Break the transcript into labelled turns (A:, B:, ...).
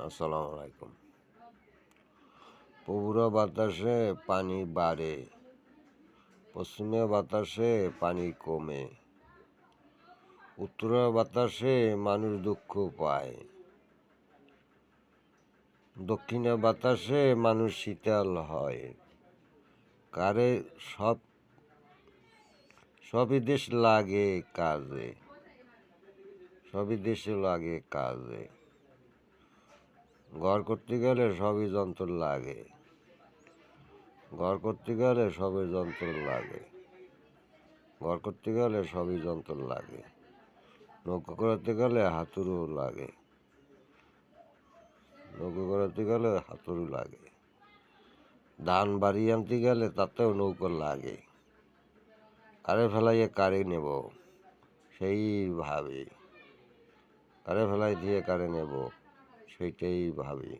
A: আসসালামু আলাইকুম। পূর্ব বাতাসে পানি বাড়ে, পশ্চিমে বাতাসে পানি কমে, উত্তর বাতাসে মানুষ দুঃখ পায়, দক্ষিণে বাতাসে মানুষ শীতল হয়। কারে সবই দেশ লাগে কাজে, সবই দেশে লাগে কাজে। ঘর করতে গেলে সবই যন্ত্র লাগে, ঘর করতে গেলে সবই যন্ত্র লাগে, ঘর করতে গেলে সবই যন্ত্র লাগে। নৌকো করাতে গেলে হাতুড়ও লাগে, নৌকো করাতে গেলে হাতুড়ি লাগে। ধান বাড়ি আনতে গেলে তাতেও নৌকো লাগে। কারে ফেলাইয়ে কারে নেব সেই ভাবি, কারে ফেলাই দিয়ে কারে নেব সেইটাই ভাবি।